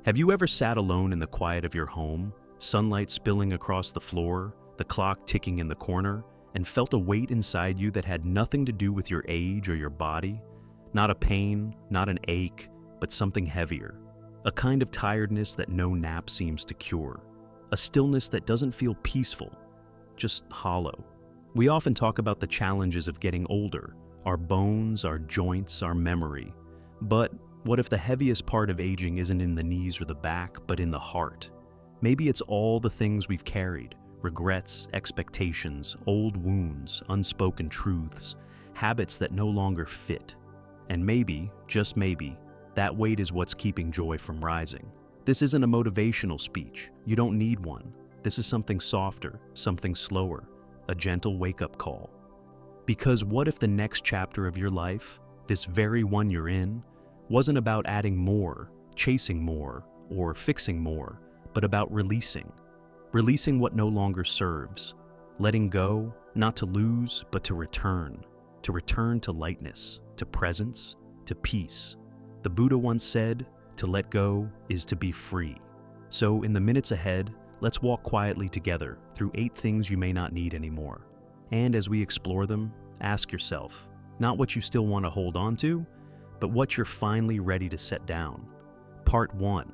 Have you ever sat alone in the quiet of your home, sunlight spilling across the floor, the clock ticking in the corner, and felt a weight inside you that had nothing to do with your age or your body? Not a pain, not an ache, but something heavier. A kind of tiredness that no nap seems to cure. A stillness that doesn't feel peaceful, just hollow. We often talk about the challenges of getting older, our bones, our joints, our memory. But what if the heaviest part of aging isn't in the knees or the back, but in the heart? Maybe it's all the things we've carried, regrets, expectations, old wounds, unspoken truths, habits that no longer fit. And maybe, just maybe, that weight is what's keeping joy from rising. This isn't a motivational speech. You don't need one. This is something softer, something slower, a gentle wake-up call. Because what if the next chapter of your life, this very one you're in, wasn't about adding more, chasing more, or fixing more, but about releasing. Releasing what no longer serves. Letting go, not to lose, but to return. To return to lightness, to presence, to peace. The Buddha once said, to let go is to be free. So in the minutes ahead, let's walk quietly together through 8 things you may not need anymore. And as we explore them, ask yourself, not what you still want to hold on to, but what you're finally ready to set down. Part 1.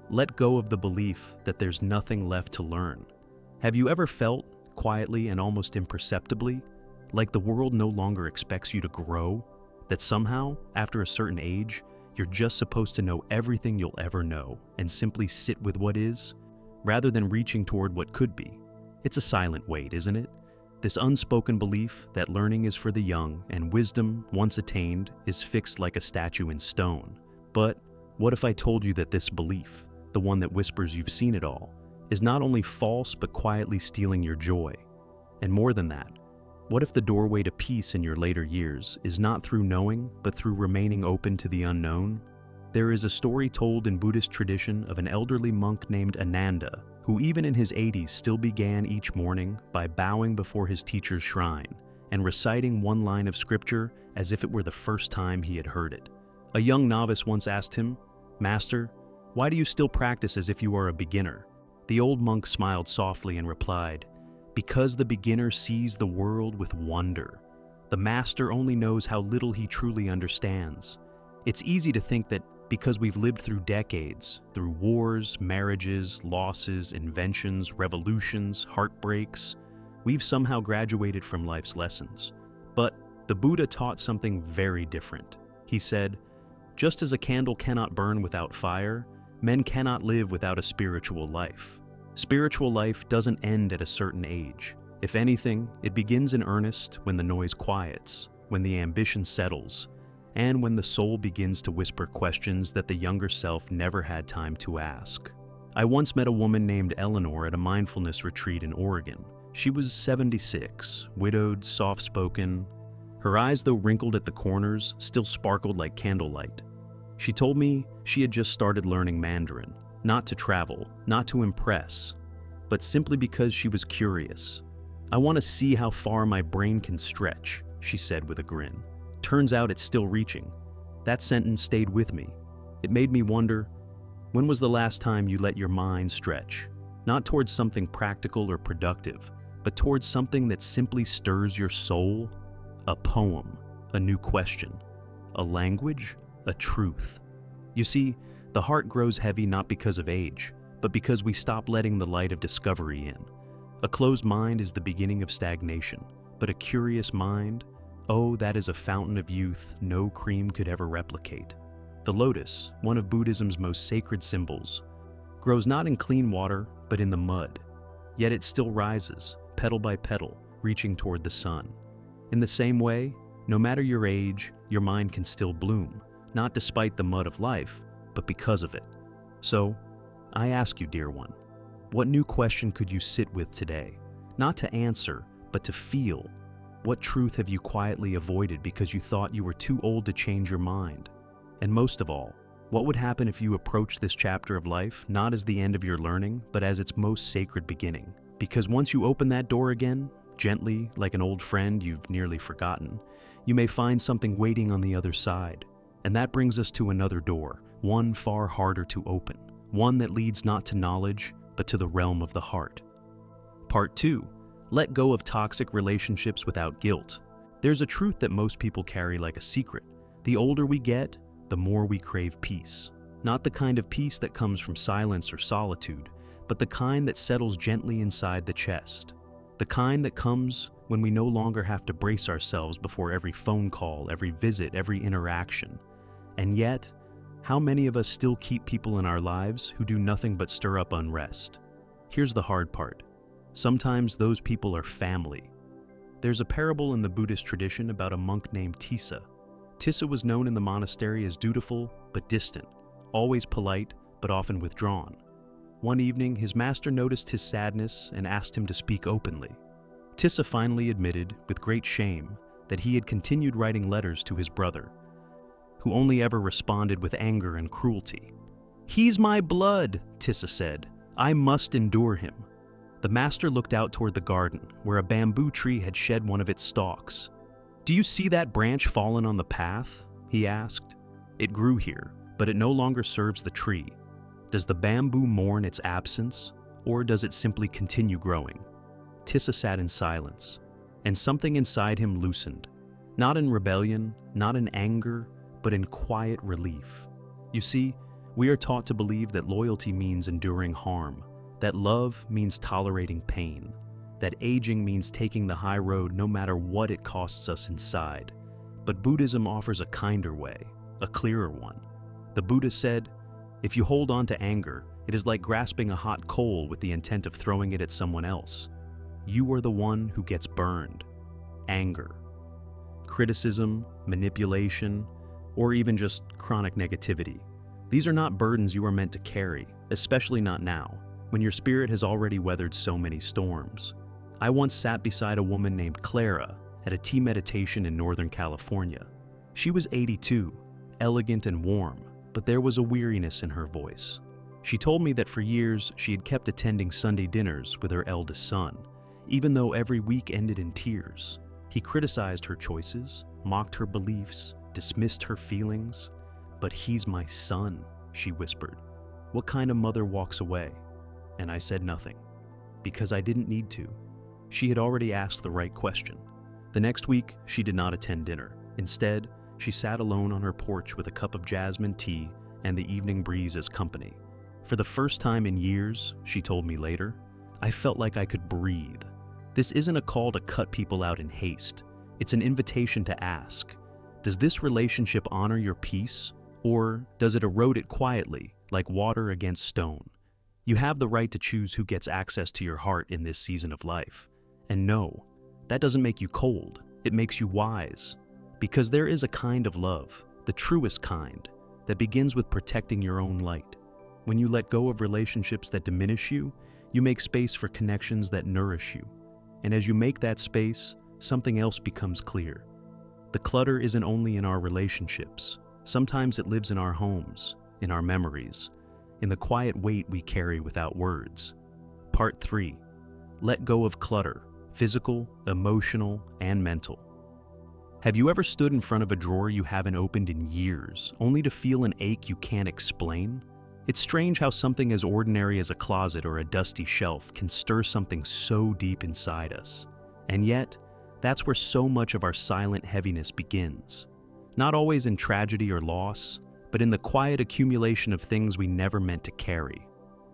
Let go of the belief that there's nothing left to learn. Have you ever felt, quietly and almost imperceptibly, like the world no longer expects you to grow? That somehow, after a certain age, you're just supposed to know everything you'll ever know and simply sit with what is, rather than reaching toward what could be? It's a silent weight, isn't it? This unspoken belief that learning is for the young and wisdom, once attained, is fixed like a statue in stone. But what if I told you that this belief, the one that whispers you've seen it all, is not only false but quietly stealing your joy? And more than that, what if the doorway to peace in your later years is not through knowing, but through remaining open to the unknown? There is a story told in Buddhist tradition of an elderly monk named Ananda, who even in his 80s still began each morning by bowing before his teacher's shrine and reciting one line of scripture as if it were the first time he had heard it. A young novice once asked him, "Master, why do you still practice as if you are a beginner?" The old monk smiled softly and replied, "Because the beginner sees the world with wonder. The master only knows how little he truly understands. It's easy to think that because we've lived through decades, through wars, marriages, losses, inventions, revolutions, heartbreaks, we've somehow graduated from life's lessons. But the Buddha taught something very different. He said, just as a candle cannot burn without fire, men cannot live without a spiritual life. Spiritual life doesn't end at a certain age. If anything, it begins in earnest when the noise quiets, when the ambition settles, and when the soul begins to whisper questions that the younger self never had time to ask. I once met a woman named Eleanor at a mindfulness retreat in Oregon. She was 76, widowed, soft-spoken. Her eyes, though wrinkled at the corners, still sparkled like candlelight. She told me she had just started learning Mandarin, not to travel, not to impress, but simply because she was curious. "I want to see how far my brain can stretch," she said with a grin. Turns out it's still reaching. That sentence stayed with me. It made me wonder, when was the last time you let your mind stretch? Not towards something practical or productive, but towards something that simply stirs your soul? A poem, a new question, a language, a truth. You see, the heart grows heavy not because of age, but because we stop letting the light of discovery in. A closed mind is the beginning of stagnation, but a curious mind, oh, that is a fountain of youth no cream could ever replicate. The lotus, one of Buddhism's most sacred symbols, grows not in clean water, but in the mud. Yet it still rises, petal by petal, reaching toward the sun. In the same way, no matter your age, your mind can still bloom, not despite the mud of life, but because of it. So, I ask you, dear one, what new question could you sit with today? Not to answer, but to feel. What truth have you quietly avoided because you thought you were too old to change your mind? And most of all, what would happen if you approached this chapter of life not as the end of your learning, but as its most sacred beginning? Because once you open that door again, gently, like an old friend you've nearly forgotten, you may find something waiting on the other side. And that brings us to another door, one far harder to open. one that leads not to knowledge, but to the realm of the heart. Part 2. Let go of toxic relationships without guilt. There's a truth that most people carry like a secret. The older we get, the more we crave peace. Not the kind of peace that comes from silence or solitude, but the kind that settles gently inside the chest. The kind that comes when we no longer have to brace ourselves before every phone call, every visit, every interaction. And yet, how many of us still keep people in our lives who do nothing but stir up unrest? Here's the hard part. Sometimes those people are family. There's a parable in the Buddhist tradition about a monk named Tissa. Tissa was known in the monastery as dutiful but distant, always polite but often withdrawn. One evening, his master noticed his sadness and asked him to speak openly. Tissa finally admitted, with great shame, that he had continued writing letters to his brother, who only ever responded with anger and cruelty. "He's my blood," Tissa said. "I must endure him." The master looked out toward the garden, where a bamboo tree had shed one of its stalks. "Do you see that branch fallen on the path?" he asked. "It grew here, but it no longer serves the tree. Does the bamboo mourn its absence, or does it simply continue growing?" Tissa sat in silence, and something inside him loosened. Not in rebellion, not in anger, but in quiet relief. You see, we are taught to believe that loyalty means enduring harm, that love means tolerating pain, that aging means taking the high road no matter what it costs us inside. But Buddhism offers a kinder way, a clearer one. The Buddha said, if you hold on to anger, it is like grasping a hot coal with the intent of throwing it at someone else. You are the one who gets burned. Anger, criticism, manipulation, or even just chronic negativity. These are not burdens you are meant to carry, especially not now, when your spirit has already weathered so many storms. I once sat beside a woman named Clara at a tea meditation in Northern California. She was 82, elegant and warm, but there was a weariness in her voice. She told me that for years she had kept attending Sunday dinners with her eldest son, even though every week ended in tears. He criticized her choices, mocked her beliefs, dismissed her feelings. "But he's my son," she whispered. "What kind of mother walks away?" And I said nothing, because I didn't need to. She had already asked the right question. The next week, she did not attend dinner. Instead, she sat alone on her porch with a cup of jasmine tea and the evening breeze as company. For the first time in years, she told me later, I felt like I could breathe. This isn't a call to cut people out in haste. It's an invitation to ask, does this relationship honor your peace, or does it erode it quietly, like water against stone? You have the right to choose who gets access to your heart in this season of life. And no, that doesn't make you cold. It makes you wise. Because there is a kind of love, the truest kind, that begins with protecting your own light. When you let go of relationships that diminish you, you make space for connections that nourish you. And as you make that space, something else becomes clear. The clutter isn't only in our relationships. Sometimes it lives in our homes, in our memories, in the quiet weight we carry without words. Part 3. Let go of clutter, physical, emotional, and mental. Have you ever stood in front of a drawer you haven't opened in years, only to feel an ache you can't explain? It's strange how something as ordinary as a closet or a dusty shelf can stir something so deep inside us. And yet, that's where so much of our silent heaviness begins. Not always in tragedy or loss, but in the quiet accumulation of things we never meant to carry.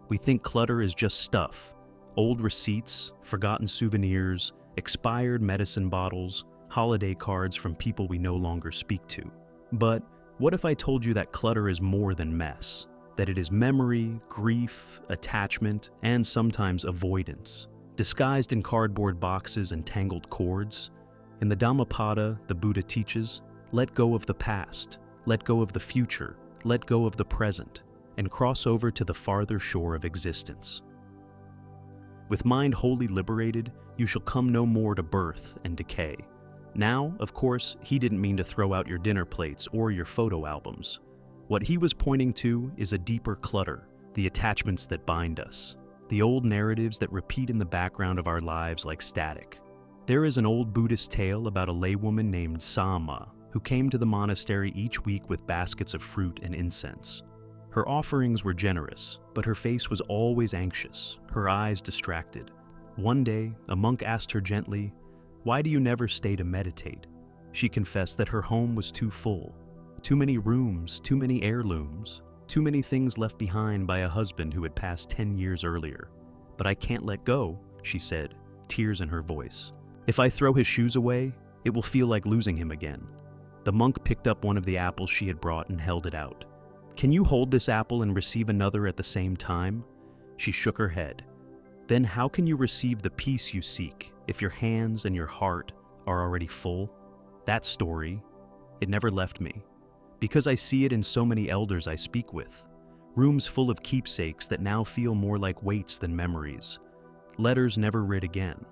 We think clutter is just stuff, old receipts, forgotten souvenirs, expired medicine bottles, holiday cards from people we no longer speak to. But what if I told you that clutter is more than mess? That it is memory, grief, attachment, and sometimes avoidance, disguised in cardboard boxes and tangled cords? In the Dhammapada, the Buddha teaches, let go of the past, let go of the future, let go of the present, and cross over to the farther shore of existence. With mind wholly liberated, you shall come no more to birth and decay. Now, of course, he didn't mean to throw out your dinner plates or your photo albums. What he was pointing to is a deeper clutter, the attachments that bind us, the old narratives that repeat in the background of our lives like static. There is an old Buddhist tale about a laywoman named Sama, who came to the monastery each week with baskets of fruit and incense. Her offerings were generous, but her face was always anxious, her eyes distracted. One day, a monk asked her gently, "Why do you never stay to meditate?" She confessed that her home was too full. Too many rooms, too many heirlooms, too many things left behind by a husband who had passed 10 years earlier. "But I can't let go," she said, tears in her voice. "If I throw his shoes away, it will feel like losing him again." The monk picked up one of the apples she had brought and held it out. "Can you hold this apple and receive another at the same time?" She shook her head. "Then how can you receive the peace you seek if your hands and your heart are already full?" That story, it never left me, because I see it in so many elders I speak with. Rooms full of keepsakes that now feel more like weights than memories. Letters never read again.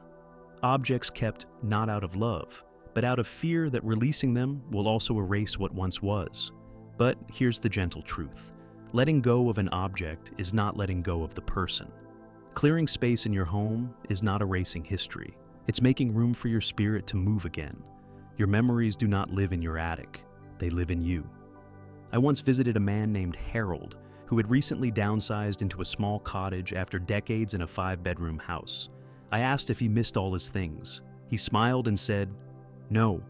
Objects kept not out of love, but out of fear that releasing them will also erase what once was. But here's the gentle truth. Letting go of an object is not letting go of the person. Clearing space in your home is not erasing history. It's making room for your spirit to move again. Your memories do not live in your attic. They live in you. I once visited a man named Harold, who had recently downsized into a small cottage after decades in a 5-bedroom house. I asked if he missed all his things. He smiled and said, "No.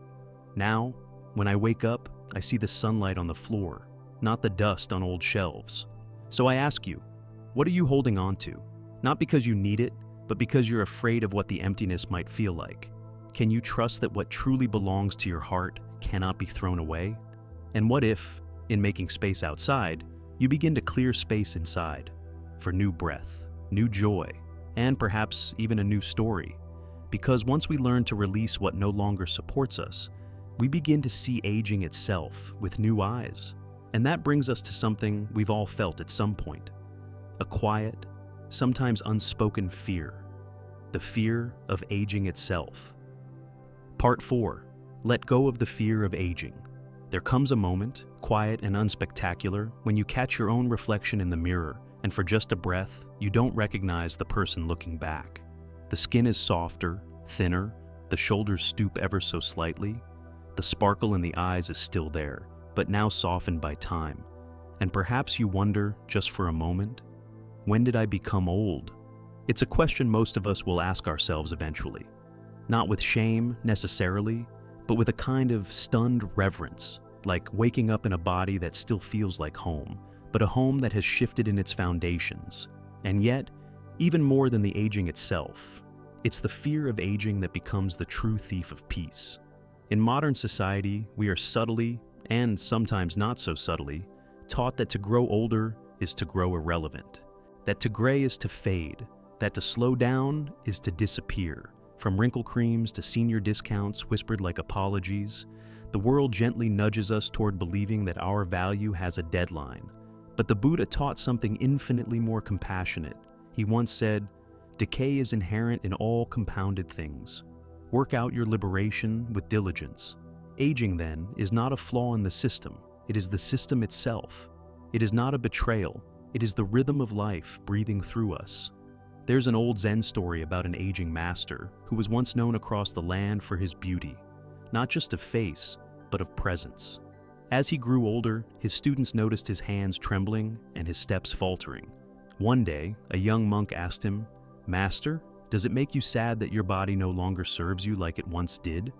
Now, when I wake up, I see the sunlight on the floor, not the dust on old shelves." So I ask you, what are you holding on to? Not because you need it, but because you're afraid of what the emptiness might feel like. Can you trust that what truly belongs to your heart cannot be thrown away? And what if, in making space outside, you begin to clear space inside for new breath, new joy, and perhaps even a new story? Because once we learn to release what no longer supports us, we begin to see aging itself with new eyes. And that brings us to something we've all felt at some point. A quiet, sometimes unspoken fear. The fear of aging itself. Part 4. Let go of the fear of aging. There comes a moment, quiet and unspectacular, when you catch your own reflection in the mirror, and for just a breath, you don't recognize the person looking back. The skin is softer, thinner, the shoulders stoop ever so slightly. The sparkle in the eyes is still there, but now softened by time. And perhaps you wonder, just for a moment, when did I become old? It's a question most of us will ask ourselves eventually. Not with shame, necessarily, but with a kind of stunned reverence, like waking up in a body that still feels like home, but a home that has shifted in its foundations. And yet, even more than the aging itself, it's the fear of aging that becomes the true thief of peace. In modern society, we are subtly, and sometimes not so subtly, taught that to grow older is to grow irrelevant, that to gray is to fade, that to slow down is to disappear. From wrinkle creams to senior discounts whispered like apologies, the world gently nudges us toward believing that our value has a deadline. But the Buddha taught something infinitely more compassionate. He once said, "Decay is inherent in all compounded things. Work out your liberation with diligence." Aging, then, is not a flaw in the system. It is the system itself. It is not a betrayal. It is the rhythm of life breathing through us. There's an old Zen story about an aging master who was once known across the land for his beauty, not just of face, but of presence. As he grew older, his students noticed his hands trembling and his steps faltering. One day, a young monk asked him, "Master, does it make you sad that your body no longer serves you like it once did?"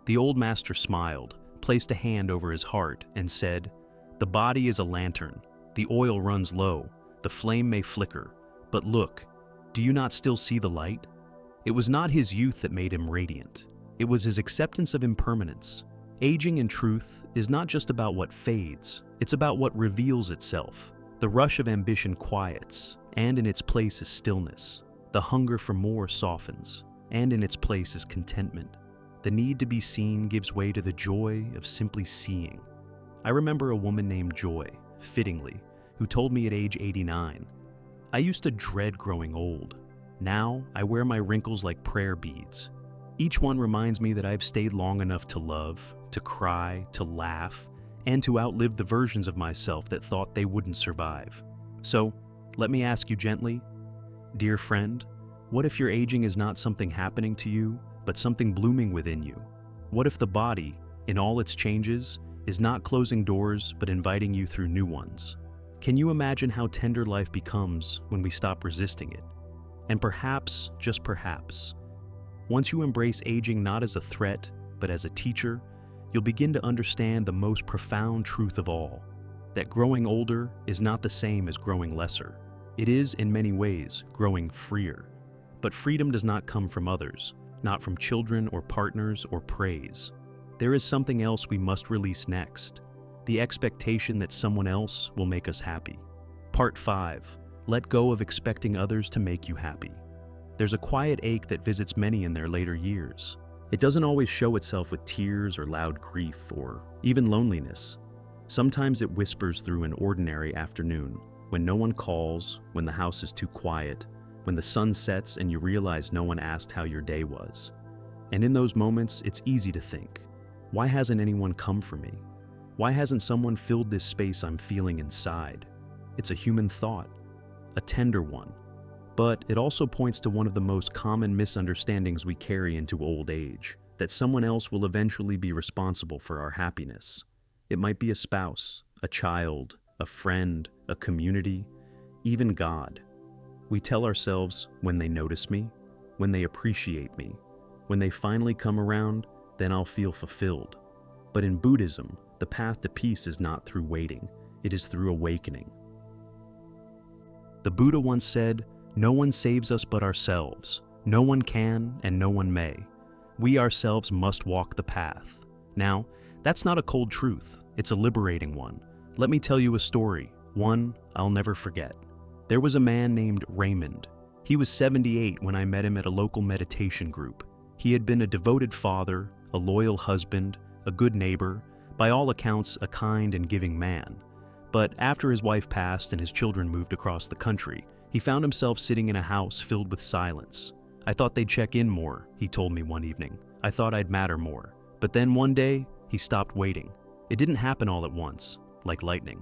The old master smiled, placed a hand over his heart, and said, "The body is a lantern. The oil runs low. The flame may flicker. But look, do you not still see the light?" It was not his youth that made him radiant. It was his acceptance of impermanence. Aging, in truth, is not just about what fades. It's about what reveals itself. The rush of ambition quiets, and in its place is stillness. The hunger for more softens, and in its place is contentment. The need to be seen gives way to the joy of simply seeing. I remember a woman named Joy, fittingly, who told me at age 89, "I used to dread growing old. Now I wear my wrinkles like prayer beads. Each one reminds me that I've stayed long enough to love, to cry, to laugh, and to outlive the versions of myself that thought they wouldn't survive." So, let me ask you gently, dear friend, what if your aging is not something happening to you, but something blooming within you? What if the body, in all its changes, is not closing doors but inviting you through new ones? Can you imagine how tender life becomes when we stop resisting it? And perhaps, just perhaps, once you embrace aging not as a threat, but as a teacher, you'll begin to understand the most profound truth of all, that growing older is not the same as growing lesser. It is, in many ways, growing freer. But freedom does not come from others, not from children or partners or praise. There is something else we must release next, the expectation that someone else will make us happy. Part 5. Let go of expecting others to make you happy. There's a quiet ache that visits many in their later years. It doesn't always show itself with tears or loud grief or even loneliness. Sometimes it whispers through an ordinary afternoon, when no one calls, when the house is too quiet, when the sun sets and you realize no one asked how your day was. And in those moments, it's easy to think, why hasn't anyone come for me? Why hasn't someone filled this space I'm feeling inside? It's a human thought, a tender one. But it also points to one of the most common misunderstandings we carry into old age, that someone else will eventually be responsible for our happiness. It might be a spouse, a child, a friend, a community, even God. We tell ourselves, when they notice me, when they appreciate me, when they finally come around, then I'll feel fulfilled. But in Buddhism, the path to peace is not through waiting, it is through awakening. The Buddha once said, "No one saves us but ourselves. No one can and no one may. We ourselves must walk the path." Now, that's not a cold truth, it's a liberating one. Let me tell you a story, one I'll never forget. There was a man named Raymond. He was 78 when I met him at a local meditation group. He had been a devoted father, a loyal husband, a good neighbor, by all accounts a kind and giving man. But after his wife passed and his children moved across the country, he found himself sitting in a house filled with silence. "I thought they'd check in more," he told me one evening. "I thought I'd matter more." But then one day, he stopped waiting. It didn't happen all at once, like lightning.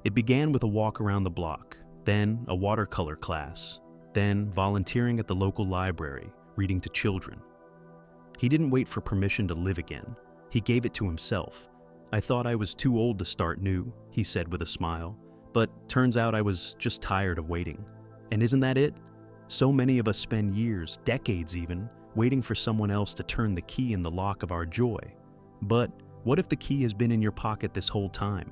It began with a walk around the block, then a watercolor class, then volunteering at the local library, reading to children. He didn't wait for permission to live again. He gave it to himself. "I thought I was too old to start new," he said with a smile. "But turns out I was just tired of waiting." And isn't that it? So many of us spend years, decades even, waiting for someone else to turn the key in the lock of our joy. But what if the key has been in your pocket this whole time?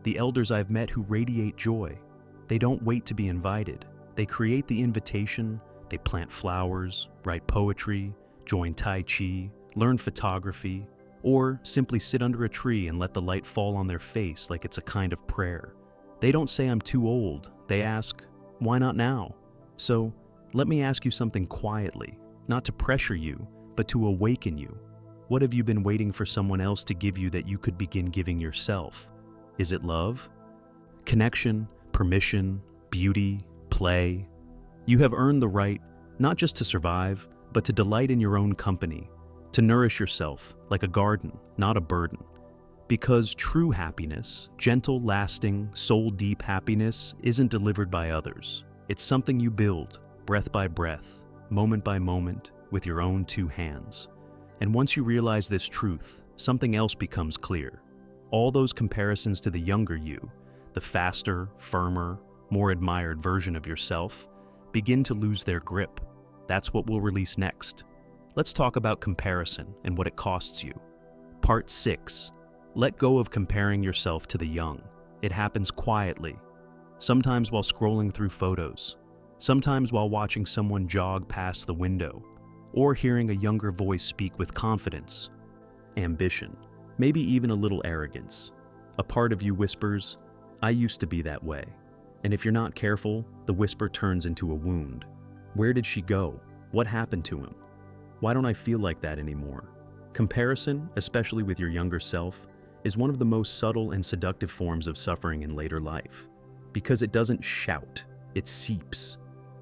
The elders I've met who radiate joy, they don't wait to be invited. They create the invitation, they plant flowers, write poetry, join Tai Chi, learn photography, or simply sit under a tree and let the light fall on their face like it's a kind of prayer. They don't say I'm too old, they ask, why not now? So, let me ask you something quietly, not to pressure you, but to awaken you. What have you been waiting for someone else to give you that you could begin giving yourself? Is it love? Connection, permission, beauty, play? You have earned the right, not just to survive, but to delight in your own company, to nourish yourself like a garden, not a burden. Because true happiness, gentle, lasting, soul-deep happiness, isn't delivered by others. It's something you build, breath by breath, moment by moment, with your own two hands. And once you realize this truth, something else becomes clear. All those comparisons to the younger you, the faster, firmer, more admired version of yourself, begin to lose their grip. That's what we'll release next. Let's talk about comparison and what it costs you. Part 6. Let go of comparing yourself to the young. It happens quietly, sometimes while scrolling through photos, sometimes while watching someone jog past the window, or hearing a younger voice speak with confidence, ambition, maybe even a little arrogance. A part of you whispers, "I used to be that way." And if you're not careful, the whisper turns into a wound. Where did she go? What happened to him? Why don't I feel like that anymore? Comparison, especially with your younger self, is one of the most subtle and seductive forms of suffering in later life. Because it doesn't shout, it seeps.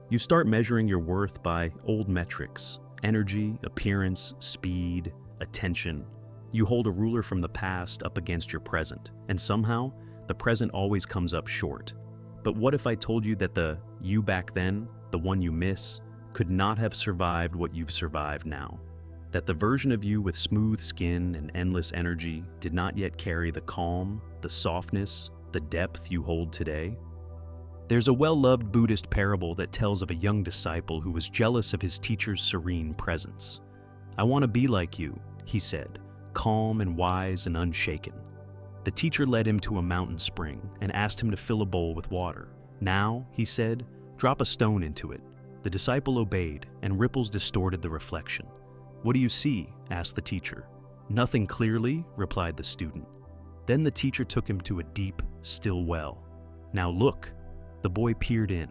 You start measuring your worth by old metrics, energy, appearance, speed, attention. You hold a ruler from the past up against your present, and somehow, the present always comes up short. But what if I told you that the you back then, the one you miss, could not have survived what you've survived now? That the version of you with smooth skin and endless energy did not yet carry the calm, the softness, the depth you hold today? There's a well-loved Buddhist parable that tells of a young disciple who was jealous of his teacher's serene presence. "I want to be like you," he said, calm and wise and unshaken. The teacher led him to a mountain spring and asked him to fill a bowl with water. "Now," he said, "drop a stone into it." The disciple obeyed, and ripples distorted the reflection. "What do you see?" asked the teacher. "Nothing clearly," replied the student. Then the teacher took him to a deep, still well. "Now look." The boy peered in.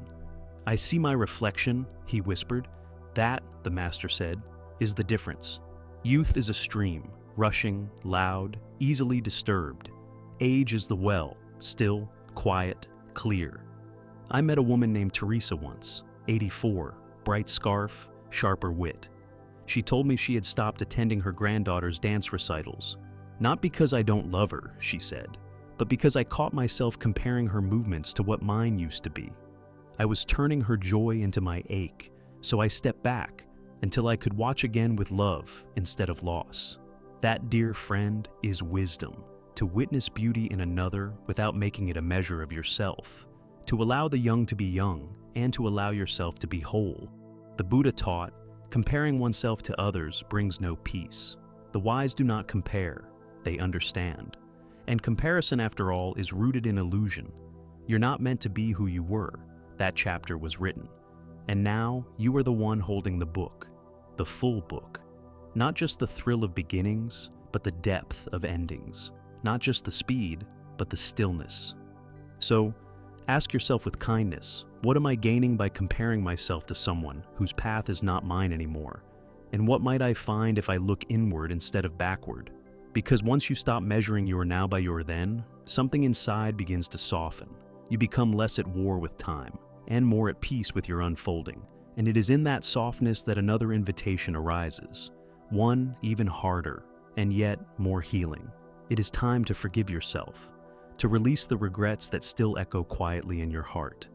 "I see my reflection," he whispered. "That," the master said, "is the difference. Youth is a stream, rushing, loud, easily disturbed. Age is the well, still, quiet, clear." I met a woman named Teresa once, 84, bright scarf, sharper wit. She told me she had stopped attending her granddaughter's dance recitals. "Not because I don't love her," she said, "but because I caught myself comparing her movements to what mine used to be. I was turning her joy into my ache, so I stepped back until I could watch again with love instead of loss. That, dear friend, is wisdom, to witness beauty in another without making it a measure of yourself, to allow the young to be young and to allow yourself to be whole." The Buddha taught, comparing oneself to others brings no peace. The wise do not compare, they understand. And comparison, after all, is rooted in illusion. You're not meant to be who you were. That chapter was written. And now you are the one holding the book, the full book. Not just the thrill of beginnings, but the depth of endings. Not just the speed, but the stillness. So, ask yourself with kindness, what am I gaining by comparing myself to someone whose path is not mine anymore? And what might I find if I look inward instead of backward? Because once you stop measuring your now by your then, something inside begins to soften. You become less at war with time, and more at peace with your unfolding. And it is in that softness that another invitation arises. One even harder, and yet more healing. It is time to forgive yourself, to release the regrets that still echo quietly in your heart.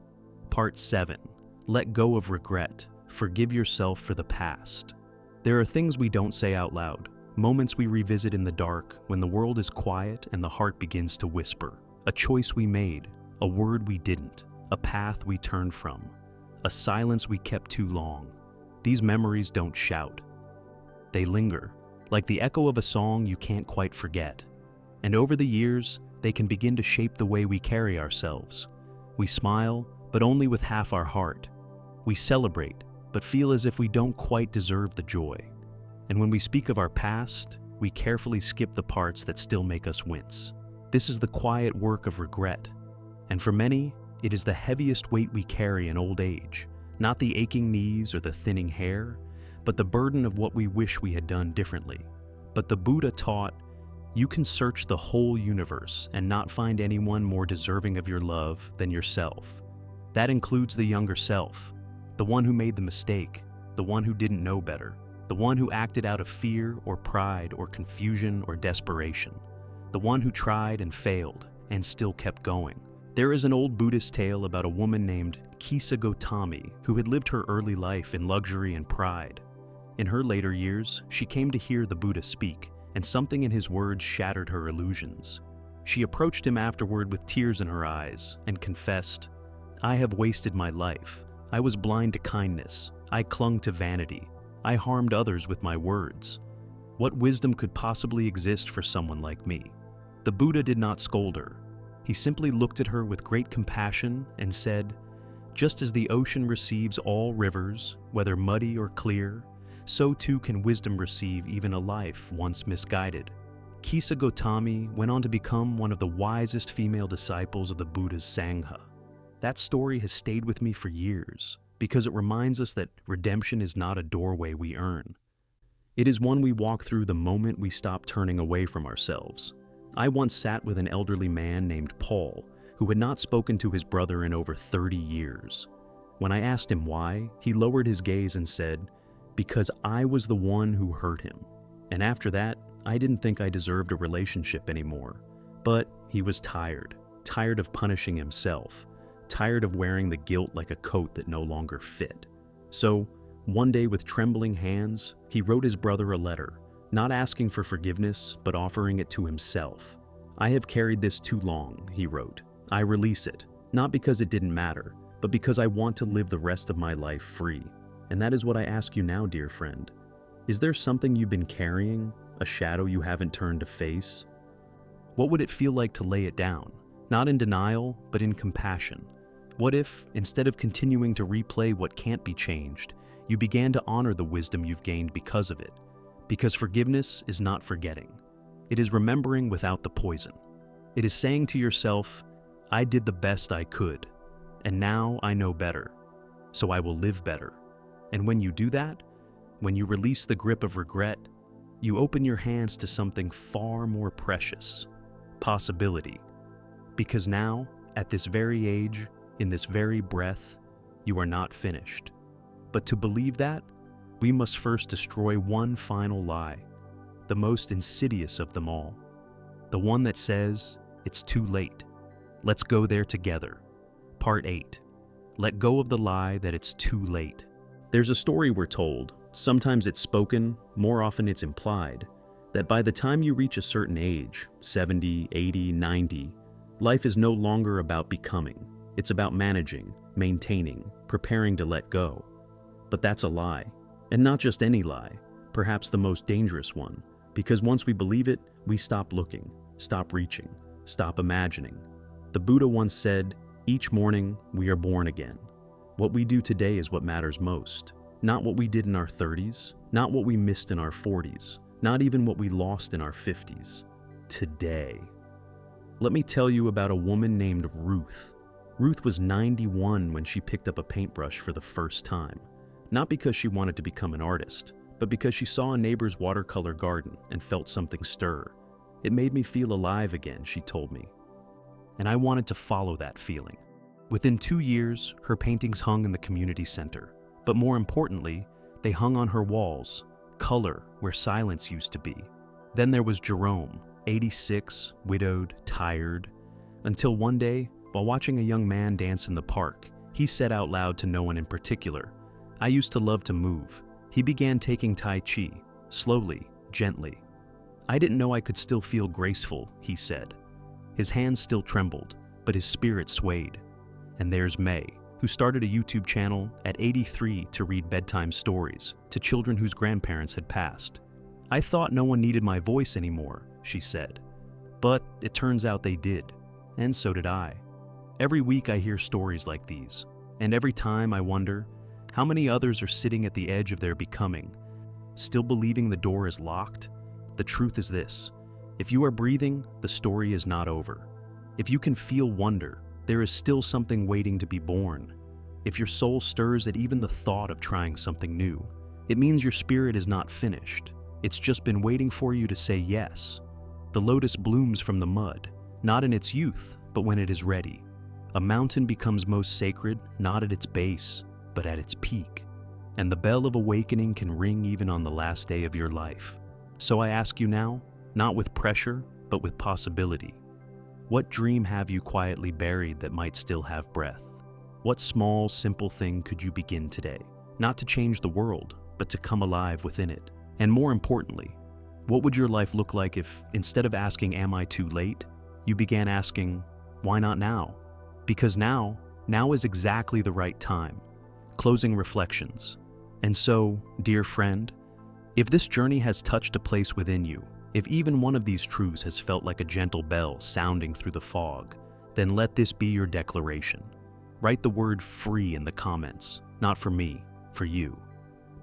Part 7. Let go of regret. Forgive yourself for the past. There are things we don't say out loud. Moments we revisit in the dark when the world is quiet and the heart begins to whisper. A choice we made, a word we didn't, a path we turned from, a silence we kept too long. These memories don't shout. They linger, like the echo of a song you can't quite forget. And over the years, they can begin to shape the way we carry ourselves. We smile, but only with half our heart. We celebrate, but feel as if we don't quite deserve the joy. And when we speak of our past, we carefully skip the parts that still make us wince. This is the quiet work of regret. And for many, it is the heaviest weight we carry in old age. Not the aching knees or the thinning hair, but the burden of what we wish we had done differently. But the Buddha taught, you can search the whole universe and not find anyone more deserving of your love than yourself. That includes the younger self, the one who made the mistake, the one who didn't know better, the one who acted out of fear or pride or confusion or desperation, the one who tried and failed and still kept going. There is an old Buddhist tale about a woman named Kisa Gotami who had lived her early life in luxury and pride. In her later years, she came to hear the Buddha speak, and something in his words shattered her illusions. She approached him afterward with tears in her eyes and confessed, "I have wasted my life. I was blind to kindness. I clung to vanity. I harmed others with my words. What wisdom could possibly exist for someone like me?" The Buddha did not scold her. He simply looked at her with great compassion and said, "Just as the ocean receives all rivers, whether muddy or clear, so too can wisdom receive even a life once misguided." Kisa Gotami went on to become one of the wisest female disciples of the Buddha's Sangha. That story has stayed with me for years because it reminds us that redemption is not a doorway we earn. It is one we walk through the moment we stop turning away from ourselves. I once sat with an elderly man named Paul, who had not spoken to his brother in over 30 years. When I asked him why, he lowered his gaze and said, "Because I was the one who hurt him. And after that, I didn't think I deserved a relationship anymore." But he was tired of punishing himself, tired of wearing the guilt like a coat that no longer fit. So, one day with trembling hands, he wrote his brother a letter, not asking for forgiveness, but offering it to himself. "I have carried this too long," he wrote. "I release it. Not because it didn't matter, but because I want to live the rest of my life free. And that is what I ask you now, dear friend. Is there something you've been carrying, a shadow you haven't turned to face? What would it feel like to lay it down? Not in denial, but in compassion. What if, instead of continuing to replay what can't be changed, you began to honor the wisdom you've gained because of it? Because forgiveness is not forgetting. It is remembering without the poison. It is saying to yourself, I did the best I could, and now I know better, so I will live better. And when you do that, when you release the grip of regret, you open your hands to something far more precious, possibility. Because now, at this very age, in this very breath, you are not finished. But to believe that, we must first destroy one final lie, the most insidious of them all, the one that says, it's too late. Let's go there together. Part 8. Let go of the lie that it's too late. There's a story we're told, sometimes it's spoken, more often it's implied, that by the time you reach a certain age, 70, 80, 90, life is no longer about becoming. It's about managing, maintaining, preparing to let go. But that's a lie. And not just any lie, perhaps the most dangerous one, because once we believe it, we stop looking, stop reaching, stop imagining. The Buddha once said, each morning we are born again. What we do today is what matters most. Not what we did in our 30s, not what we missed in our 40s, not even what we lost in our 50s. Today. Let me tell you about a woman named Ruth. Ruth was 91 when she picked up a paintbrush for the first time. Not because she wanted to become an artist, but because she saw a neighbor's watercolor garden and felt something stir. It made me feel alive again, she told me. And I wanted to follow that feeling. Within 2 years, her paintings hung in the community center. But more importantly, they hung on her walls, color where silence used to be. Then there was Jerome, 86, widowed, tired. Until one day, while watching a young man dance in the park, he said out loud to no one in particular, I used to love to move. He began taking Tai Chi, slowly, gently. I didn't know I could still feel graceful, he said. His hands still trembled, but his spirit swayed. And there's May, who started a YouTube channel at 83 to read bedtime stories to children whose grandparents had passed. I thought no one needed my voice anymore, she said. But it turns out they did, and so did I. Every week I hear stories like these, and every time I wonder, how many others are sitting at the edge of their becoming, still believing the door is locked? The truth is this: if you are breathing, the story is not over. If you can feel wonder, there is still something waiting to be born. If your soul stirs at even the thought of trying something new, it means your spirit is not finished. It's just been waiting for you to say yes. The lotus blooms from the mud, not in its youth, but when it is ready. A mountain becomes most sacred, not at its base, but at its peak. And the bell of awakening can ring even on the last day of your life. So I ask you now, not with pressure, but with possibility. What dream have you quietly buried that might still have breath? What small, simple thing could you begin today? Not to change the world, but to come alive within it. And more importantly, what would your life look like if, instead of asking, am I too late, you began asking, why not now? Because now is exactly the right time. Closing reflections. And so, dear friend, if this journey has touched a place within you, if even one of these truths has felt like a gentle bell sounding through the fog, then let this be your declaration. Write the word free in the comments, not for me, for you.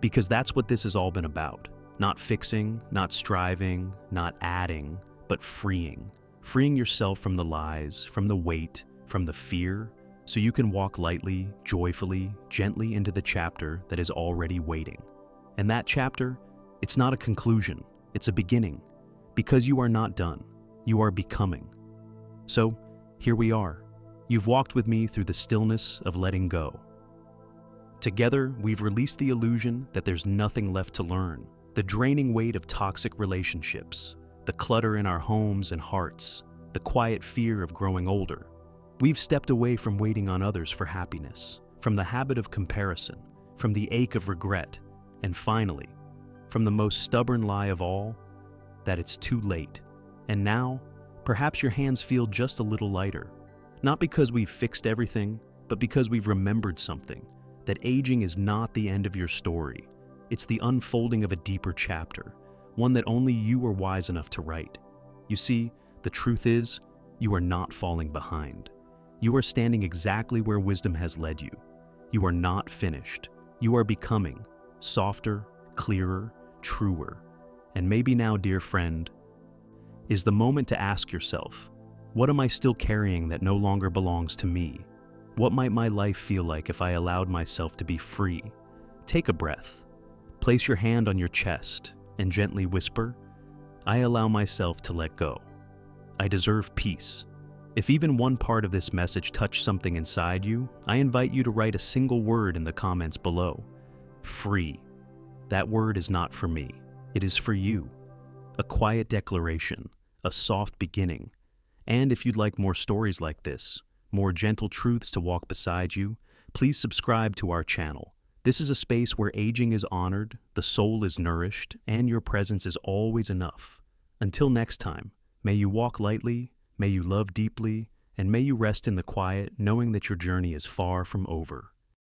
Because that's what this has all been about. Not fixing, not striving, not adding, but freeing. Freeing yourself from the lies, from the weight, from the fear, so you can walk lightly, joyfully, gently into the chapter that is already waiting. And that chapter, it's not a conclusion, it's a beginning. Because you are not done, you are becoming. So, here we are. You've walked with me through the stillness of letting go. Together, we've released the illusion that there's nothing left to learn, the draining weight of toxic relationships, the clutter in our homes and hearts, the quiet fear of growing older. We've stepped away from waiting on others for happiness, from the habit of comparison, from the ache of regret, and finally, from the most stubborn lie of all, that it's too late. And now, perhaps your hands feel just a little lighter. Not because we've fixed everything, but because we've remembered something, that aging is not the end of your story. It's the unfolding of a deeper chapter, one that only you are wise enough to write. You see, the truth is, you are not falling behind. You are standing exactly where wisdom has led you. You are not finished. You are becoming softer, clearer, truer. And maybe now, dear friend, is the moment to ask yourself, what am I still carrying that no longer belongs to me? What might my life feel like if I allowed myself to be free? Take a breath. Place your hand on your chest and gently whisper, I allow myself to let go. I deserve peace. If even one part of this message touched something inside you, I invite you to write a single word in the comments below. Free. That word is not for me. It is for you. A quiet declaration, a soft beginning. And if you'd like more stories like this, more gentle truths to walk beside you, please subscribe to our channel. This is a space where aging is honored, the soul is nourished, and your presence is always enough. Until next time, may you walk lightly, may you love deeply, and may you rest in the quiet, knowing that your journey is far from over.